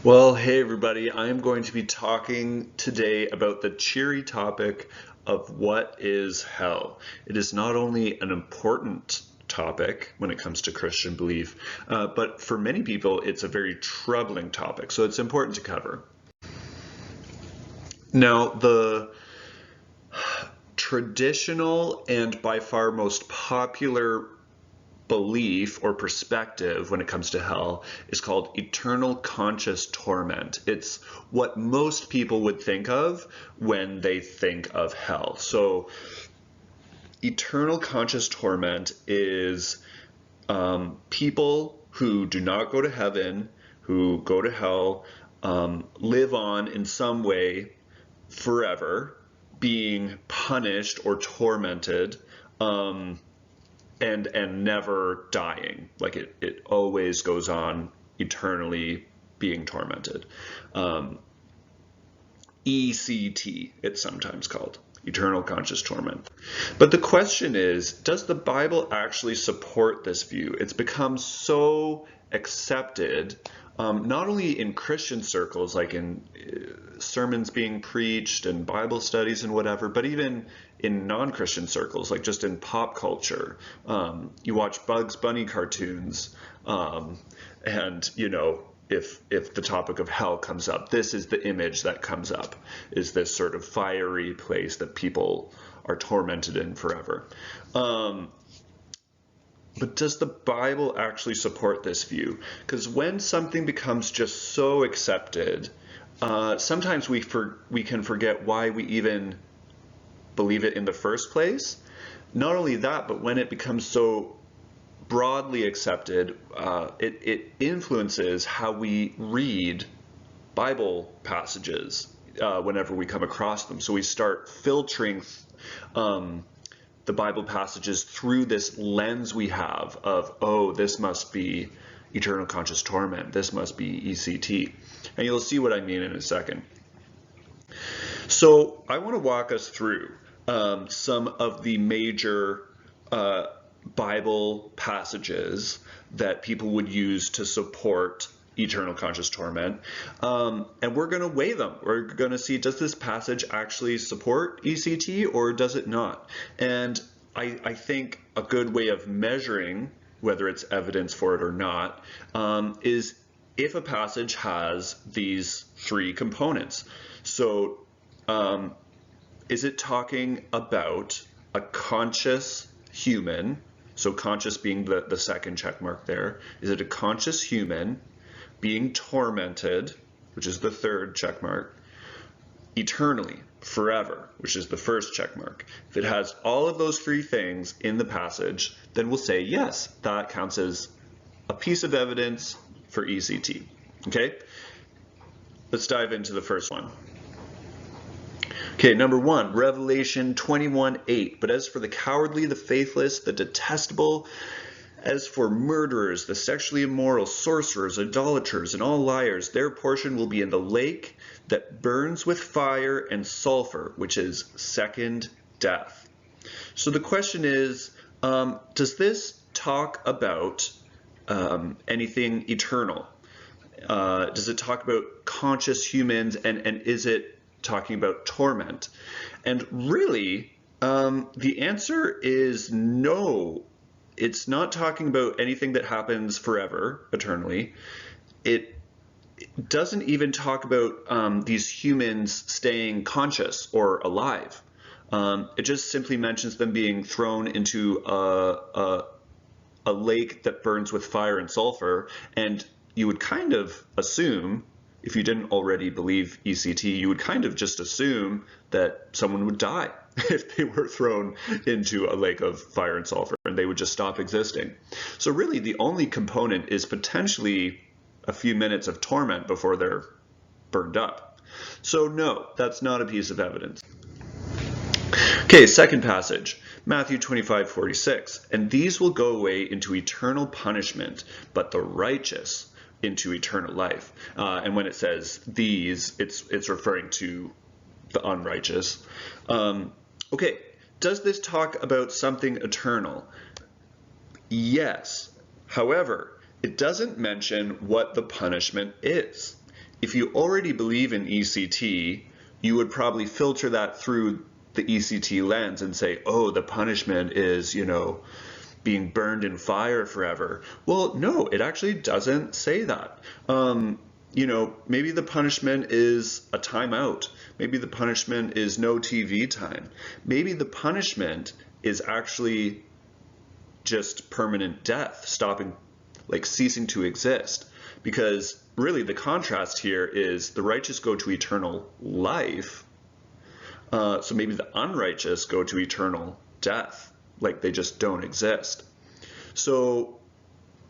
Well, hey everybody, I am going to be talking today about the cheery topic of what is hell. It is not only an important topic when it comes to Christian belief, but for many people it's a very troubling topic, so it's important to cover. Now, the traditional and by far most popular belief or perspective when it comes to hell is called eternal conscious torment. It's what most people would think of when they think of hell. So eternal conscious torment is people who do not go to heaven, who go to hell, live on in some way forever, being punished or tormented, and never dying. Like it always goes on eternally being tormented. ECT, it's sometimes called, eternal conscious torment. But the question is, does the Bible actually support this view? It's become so accepted, not only in Christian circles, like in sermons being preached and Bible studies and whatever, but even in non-Christian circles, like just in pop culture. You watch Bugs Bunny cartoons, and if the topic of hell comes up, this is the image that comes up, is this sort of fiery place that people are tormented in forever. But does the Bible actually support this view? Because when something becomes just so accepted, sometimes we can forget why we even believe it in the first place. Not only that, but when it becomes so broadly accepted, it influences how we read Bible passages whenever we come across them. So we start filtering the Bible passages through this lens we have of, oh, this must be eternal conscious torment, this must be ECT. And you'll see what I mean in a second. So I want to walk us through some of the major Bible passages that people would use to support eternal conscious torment, and we're going to weigh them. We're going to see, does this passage actually support ECT or does it not? And I think a good way of measuring whether it's evidence for it or not is if a passage has these three components. So is it talking about a conscious human? So conscious being the second check mark there. Is it a conscious human being tormented, which is the third check mark, eternally, forever, which is the first check mark? If it has all of those three things in the passage, then we'll say, yes, that counts as a piece of evidence for ECT. Okay? Let's dive into the first one. Okay, number one, Revelation 21:8. But as for the cowardly, the faithless, the detestable, as for murderers, the sexually immoral, sorcerers, idolaters, and all liars, their portion will be in the lake that burns with fire and sulfur, which is second death. So the question is, does this talk about anything eternal? Does it talk about conscious humans, and is it talking about torment? And really, the answer is no. It's not talking about anything that happens forever, eternally. It doesn't even talk about these humans staying conscious or alive. It just simply mentions them being thrown into a lake that burns with fire and sulfur. And you would kind of assume, if you didn't already believe ECT, you would kind of just assume that someone would die if they were thrown into a lake of fire and sulfur, and they would just stop existing. So really the only component is potentially a few minutes of torment before they're burned up. So no, that's not a piece of evidence. Okay, second passage, Matthew 25:46. And these will go away into eternal punishment, but the righteous into eternal life. And when it says these, it's referring to the unrighteous. Okay, does this talk about something eternal? Yes. However, it doesn't mention what the punishment is. if you already believe in ECT, you would probably filter that through the ECT lens and say, oh, the punishment is, being burned in fire forever. Well, no, it actually doesn't say that. Maybe the punishment is a timeout. Maybe the punishment is no TV time. Maybe the punishment is actually just permanent death, ceasing to exist. Because really the contrast here is the righteous go to eternal life. So maybe the unrighteous go to eternal death, like they just don't exist. So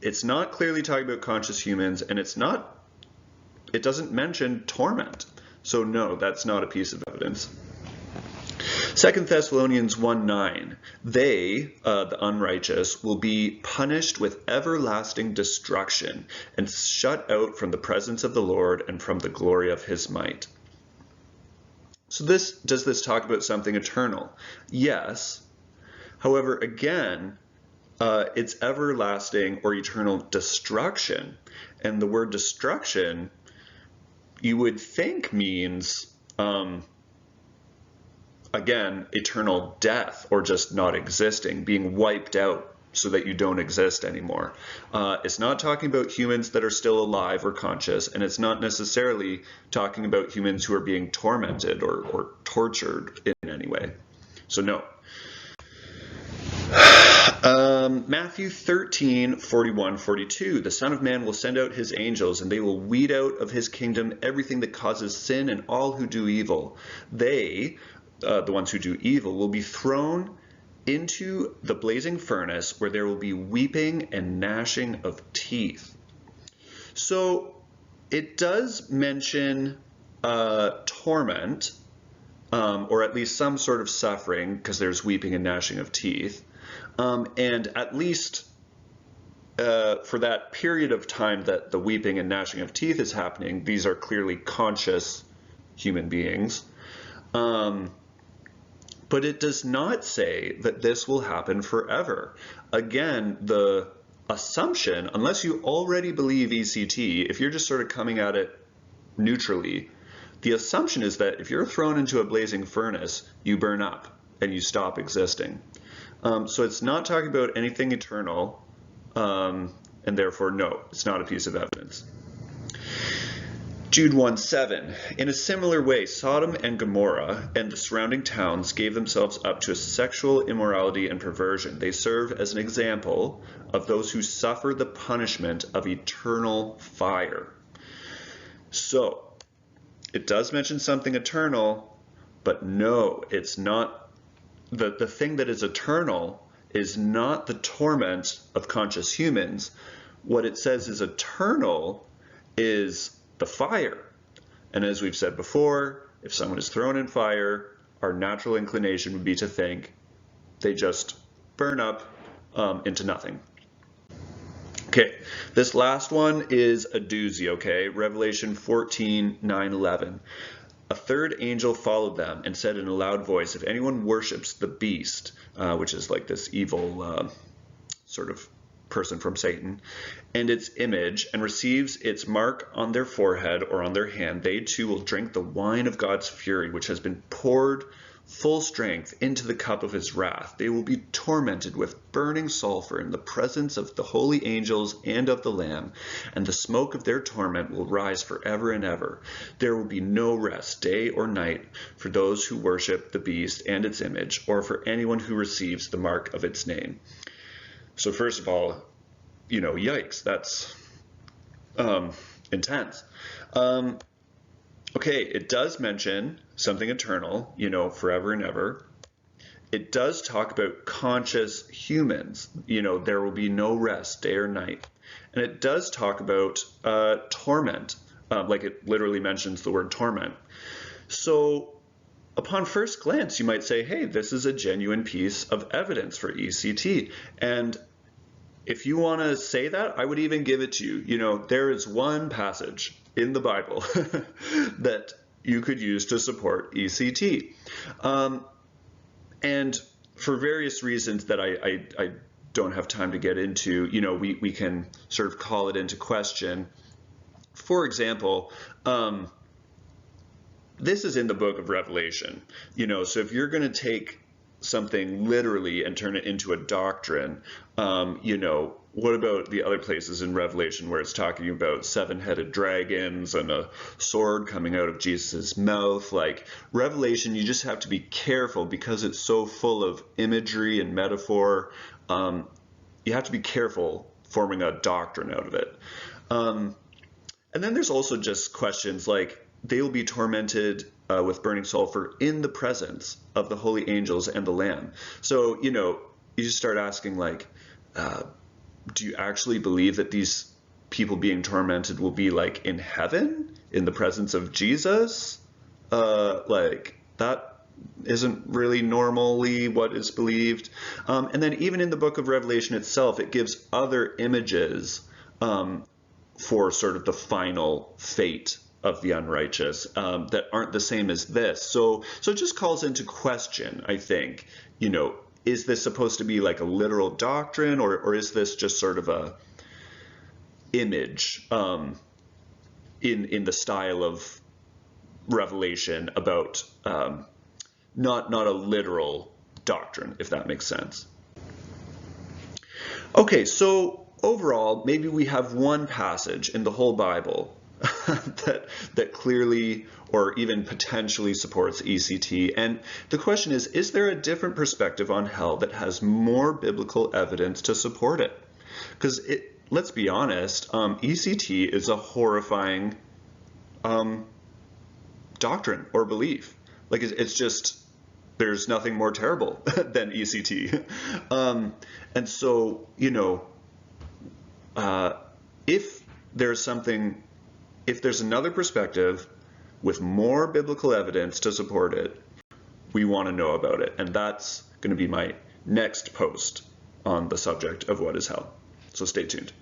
it's not clearly talking about conscious humans, and it doesn't mention torment. So no, that's not a piece of evidence. 2 Thessalonians 1:9, they, the unrighteous, will be punished with everlasting destruction and shut out from the presence of the Lord and from the glory of his might. So does this talk about something eternal? Yes. However, again, it's everlasting or eternal destruction. And the word destruction, you would think means, again, eternal death or just not existing, being wiped out so that you don't exist anymore. It's not talking about humans that are still alive or conscious, and it's not necessarily talking about humans who are being tormented or tortured in any way. So no. Matthew 13:41-42, the Son of Man will send out his angels, and they will weed out of his kingdom everything that causes sin and all who do evil. They, the ones who do evil, will be thrown into the blazing furnace where there will be weeping and gnashing of teeth. So it does mention torment, or at least some sort of suffering, because there's weeping and gnashing of teeth. And at least for that period of time that the weeping and gnashing of teeth is happening, these are clearly conscious human beings. But it does not say that this will happen forever. Again, the assumption, unless you already believe ECT, if you're just sort of coming at it neutrally, the assumption is that if you're thrown into a blazing furnace, you burn up and you stop existing. So it's not talking about anything eternal, and therefore, no, it's not a piece of evidence. Jude 1:7, in a similar way, Sodom and Gomorrah and the surrounding towns gave themselves up to sexual immorality and perversion. They serve as an example of those who suffer the punishment of eternal fire. So, it does mention something eternal, but no, it's not. The thing that is eternal is not the torment of conscious humans. What it says is eternal is the fire. And as we've said before, if someone is thrown in fire, our natural inclination would be to think they just burn up into nothing. Okay, this last one is a doozy, okay? Revelation 14:9-11. A third angel followed them and said in a loud voice, if anyone worships the beast, which is like this evil sort of person from Satan, and its image, and receives its mark on their forehead or on their hand, they too will drink the wine of God's fury, which has been poured full strength into the cup of his wrath. They will be tormented with burning sulfur in the presence of the holy angels and of the Lamb, and the smoke of their torment will rise forever and ever. There will be no rest, day or night, for those who worship the beast and its image, or for anyone who receives the mark of its name. So first of all, yikes, that's intense. Okay, it does mention something eternal, forever and ever. It does talk about conscious humans, there will be no rest, day or night. And it does talk about torment, like it literally mentions the word torment. So upon first glance, you might say, hey, this is a genuine piece of evidence for ECT. And if you want to say that, I would even give it to you. There is one passage in the Bible that you could use to support ECT. And for various reasons that I don't have time to get into, we can sort of call it into question. For example, this is in the book of Revelation, so if you're going to take something literally and turn it into a doctrine, what about the other places in Revelation where it's talking about seven-headed dragons and a sword coming out of Jesus's mouth? Like Revelation, you just have to be careful because it's so full of imagery and metaphor. You have to be careful forming a doctrine out of it. And then there's also just questions like, they will be tormented with burning sulfur in the presence of the holy angels and the Lamb. So, you just start asking like, do you actually believe that these people being tormented will be like in heaven in the presence of Jesus? Like that isn't really normally what is believed. And then even in the book of Revelation itself, it gives other images for sort of the final fate of the unrighteous that aren't the same as this. So it just calls into question, I think, is this supposed to be like a literal doctrine, or is this just sort of a image in the style of Revelation about not a literal doctrine, if that makes sense. Okay, so overall, maybe we have one passage in the whole Bible that clearly or even potentially supports ECT. And the question is there a different perspective on hell that has more biblical evidence to support it? Because let's be honest, ECT is a horrifying doctrine or belief. Like it's just, there's nothing more terrible than ECT. And so, if there's another perspective with more biblical evidence to support it, we want to know about it. And that's going to be my next post on the subject of what is hell. So stay tuned.